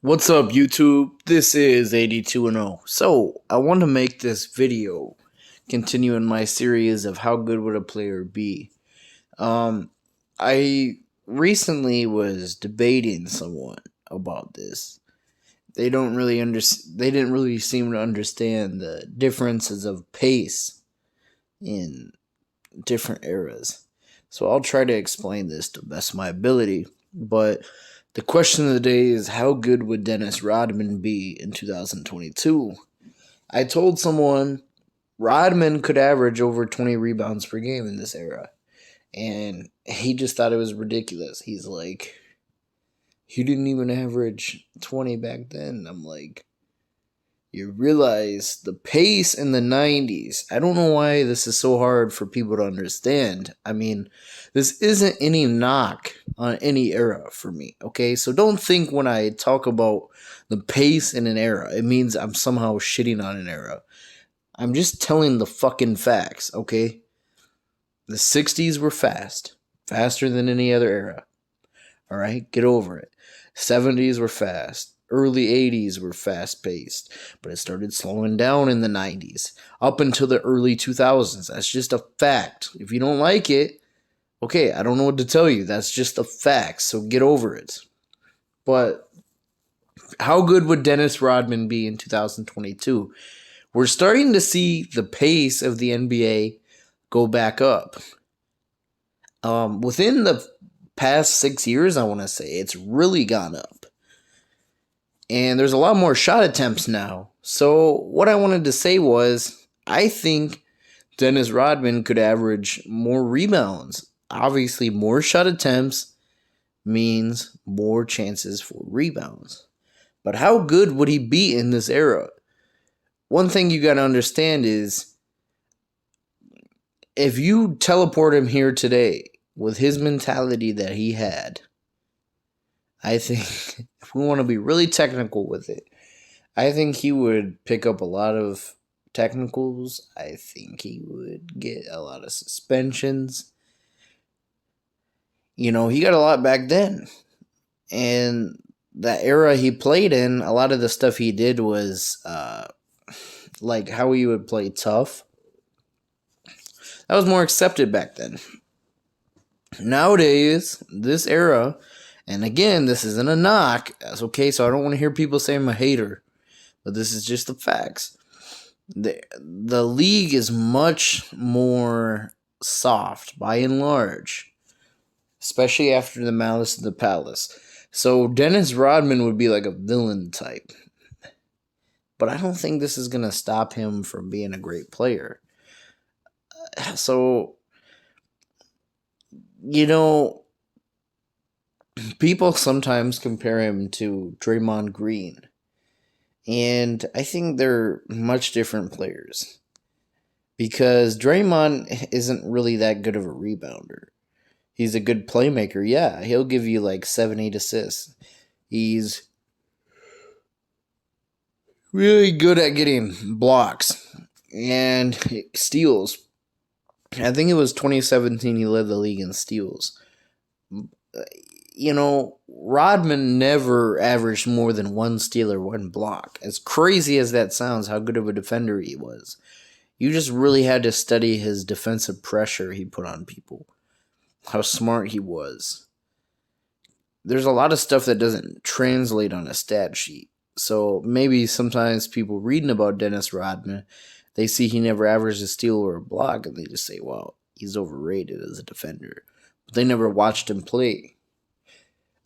What's up, YouTube? This is 82 and 0. So, I want to make this video continuing my series of how good would a player be. Um, I recently was debating someone about this. They didn't really seem to understand the differences of pace in different eras. So, I'll try to explain this to the best of my ability, but the question of the day is how good would Dennis Rodman be in 2022? I told someone Rodman could average over 20 rebounds per game in this era. And he just thought it was ridiculous. He's like, he didn't even average 20 back then. I'm like, you realize the pace in the 90s. I don't know why this is so hard for people to understand. I mean, this isn't any knock on any era for me, okay? So don't think when I talk about the pace in an era, it means I'm somehow shitting on an era. I'm just telling the fucking facts, okay? The 60s were fast, faster than any other era. All right, get over it. 70s were fast. Early 80s were fast paced, but it started slowing down in the 90s up until the early 2000s. That's just a fact. If you don't like it, okay, I don't know what to tell you. That's just a fact, so get over it. But how good would Dennis Rodman be in 2022? We're starting to see the pace of the NBA go back up. Within the past 6 years, I want to say, it's really gone up. And there's a lot more shot attempts now. So what I wanted to say was, I think Dennis Rodman could average more rebounds. Obviously, more shot attempts means more chances for rebounds. But how good would he be in this era? One thing you got to understand is, if you teleport him here today with his mentality that he had, I think, if we want to be really technical with it, I think he would pick up a lot of technicals. I think he would get a lot of suspensions. You know, he got a lot back then. And that era he played in, a lot of the stuff he did was like how he would play tough. That was more accepted back then. Nowadays, this era, and again, this isn't a knock. That's okay, so I don't want to hear people say I'm a hater, but this is just the facts. The league is much more soft by and large, especially after the Malice of the Palace. So Dennis Rodman would be like a villain type. But I don't think this is going to stop him from being a great player. So, you know, people sometimes compare him to Draymond Green. And I think they're much different players. Because Draymond isn't really that good of a rebounder. He's a good playmaker, yeah. He'll give you like 7, 8 assists. He's really good at getting blocks and steals. I think it was 2017 he led the league in steals. You know, Rodman never averaged more than one steal or one block. As crazy as that sounds, how good of a defender he was. You just really had to study his defensive pressure he put on people. How smart he was. There's a lot of stuff that doesn't translate on a stat sheet. So maybe sometimes people reading about Dennis Rodman, they see he never averaged a steal or a block, and they just say, wow, he's overrated as a defender. But they never watched him play.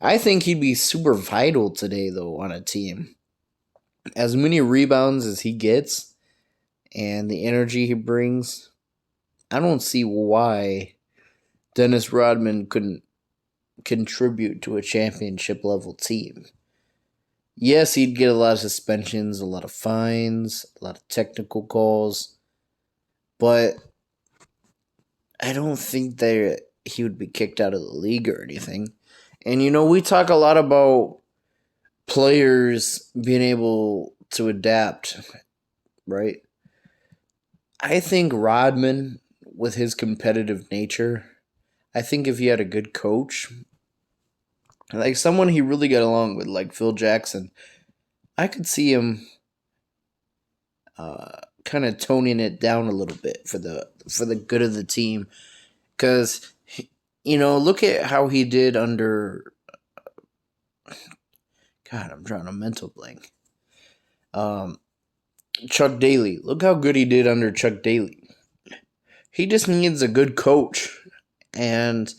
I think he'd be super vital today, though, on a team. As many rebounds as he gets and the energy he brings, I don't see why Dennis Rodman couldn't contribute to a championship level team. Yes, he'd get a lot of suspensions, a lot of fines, a lot of technical calls, but I don't think that he would be kicked out of the league or anything. And you know, we talk a lot about players being able to adapt, right? I think Rodman, with his competitive nature, I think if he had a good coach, Like someone he really got along with, like Phil Jackson. I could see him kind of toning it down a little bit for the good of the team, because look at how he did under. God, I'm drawing a mental blank. Um, Chuck Daly. Look how good he did under Chuck Daly. He just needs a good coach, and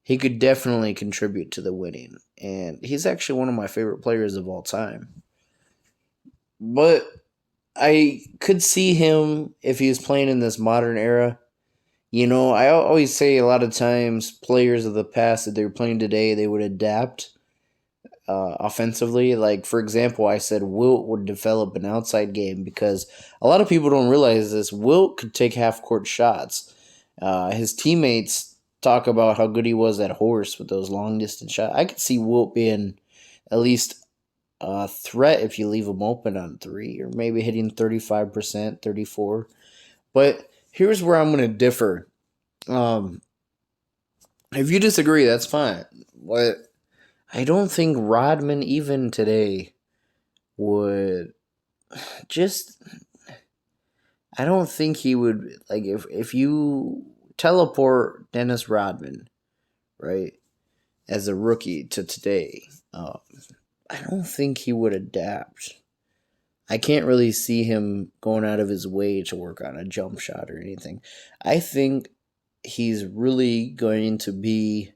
he could definitely contribute to the winning. And he's actually one of my favorite players of all time. But I could see him if he was playing in this modern era. I always say a lot of times players of the past that they're playing today, they would adapt offensively. Like, for example, I said Wilt would develop an outside game because a lot of people don't realize this. Wilt could take half court shots. His teammates talk about how good he was at horse with those long distance shots. I could see Wilt being at least a threat if you leave him open on three, or maybe hitting 35%, 34%. But here's where I'm going to differ. Um, if you disagree, that's fine. But I don't think Rodman, even today, would just. I don't think he would, like, if you teleport Dennis Rodman, right, as a rookie to today, I don't think he would adapt. I can't really see him going out of his way to work on a jump shot or anything. I think he's really going to be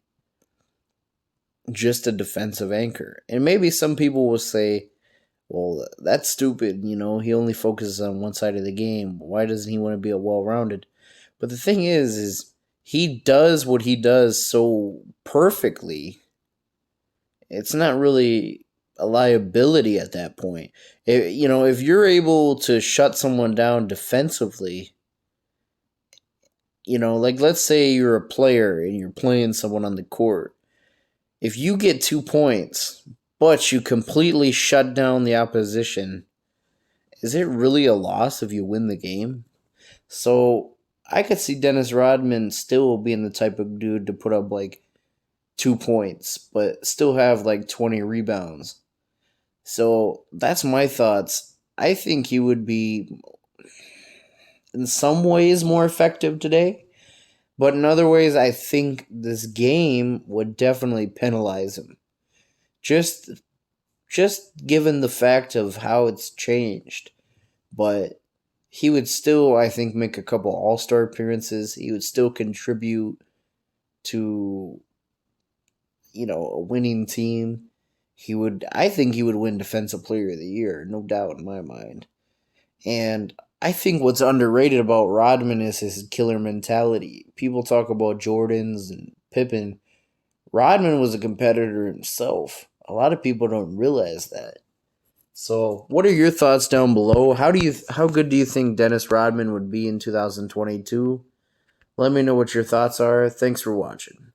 just a defensive anchor. And maybe some people will say, well, that's stupid. He only focuses on one side of the game. Why doesn't he want to be a well-rounded? But the thing is he does what he does so perfectly. It's not really a liability at that point. If you're able to shut someone down defensively, like let's say you're a player and you're playing someone on the court. If you get 2 points, but you completely shut down the opposition, is it really a loss if you win the game? So I could see Dennis Rodman still being the type of dude to put up like 2 points, but still have like 20 rebounds. So that's my thoughts. I think he would be in some ways more effective today, but in other ways, I think this game would definitely penalize him. Just just given the fact of how it's changed. But he would still, I think, make a couple all-star appearances. He would still contribute to, a winning team. I think he would win Defensive Player of the Year, no doubt in my mind. And I think what's underrated about Rodman is his killer mentality. People talk about Jordans and Pippen. Rodman was a competitor himself. A lot of people don't realize that. So, what are your thoughts down below? How good do you think Dennis Rodman would be in 2022? Let me know what your thoughts are. Thanks for watching.